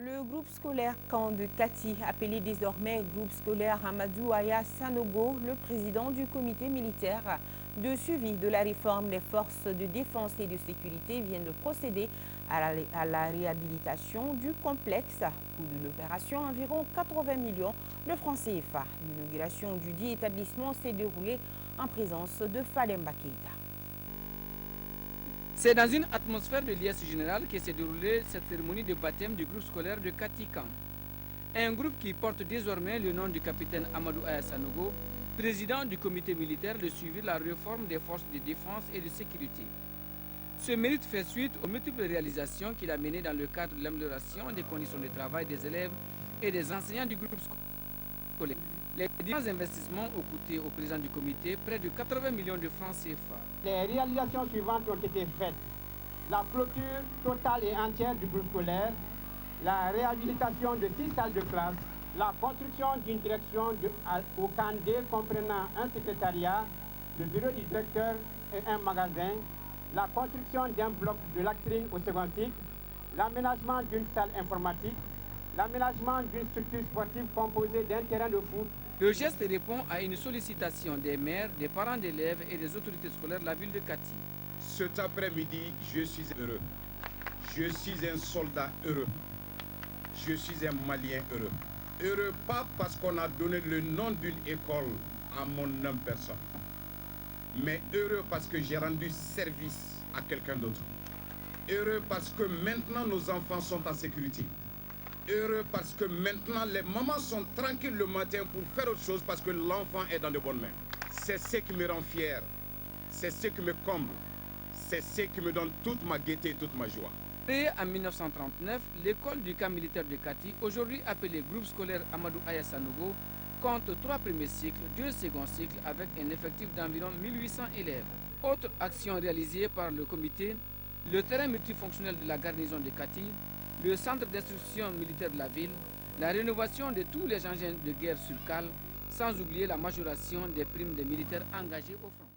Le groupe scolaire Camp de Kati, appelé désormais groupe scolaire Amadou Aya Sanogo, le président du comité militaire de suivi de la réforme des forces de défense et de sécurité, vient de procéder à la réhabilitation du complexe. Coût de l'opération, environ 80 millions de francs CFA. L'inauguration du dit établissement s'est déroulée en présence de Fademba Keïta. C'est dans une atmosphère de liesse générale que s'est déroulée cette cérémonie de baptême du groupe scolaire de Katikan. Un groupe qui porte désormais le nom du capitaine Amadou Aya Sanogo, président du comité militaire de suivi de la réforme des forces de défense et de sécurité. Ce mérite fait suite aux multiples réalisations qu'il a menées dans le cadre de l'amélioration des conditions de travail des élèves et des enseignants du groupe scolaire. Les différents investissements ont coûté au président du comité près de 80 millions de francs CFA. Les réalisations suivantes ont été faites. La clôture totale et entière du groupe scolaire, la réhabilitation de 6 salles de classe, la construction d'une direction au Candé comprenant un secrétariat, le bureau du directeur et un magasin, la construction d'un bloc de latrine au second cycle, l'aménagement d'une salle informatique, l'aménagement d'une structure sportive composée d'un terrain de foot. Le geste répond à une sollicitation des maires, des parents d'élèves et des autorités scolaires de la ville de Kati. Cet après-midi, je suis heureux. Je suis un soldat heureux. Je suis un Malien heureux. Heureux pas parce qu'on a donné le nom d'une école à mon nom personne, mais heureux parce que j'ai rendu service à quelqu'un d'autre. Heureux parce que maintenant nos enfants sont en sécurité. Heureux parce que maintenant les mamans sont tranquilles le matin pour faire autre chose parce que l'enfant est dans de bonnes mains. C'est ce qui me rend fier, c'est ce qui me comble, c'est ce qui me donne toute ma gaieté et toute ma joie. Créée en 1939, l'école du camp militaire de Kati, aujourd'hui appelée groupe scolaire Amadou Aya Sanogo, compte 3 premiers cycles, 2 seconds cycles avec un effectif d'environ 1800 élèves. Autre action réalisée par le comité, le terrain multifonctionnel de la garnison de Kati, le centre d'instruction militaire de la ville, la rénovation de tous les engins de guerre sur cale, sans oublier la majoration des primes des militaires engagés au front.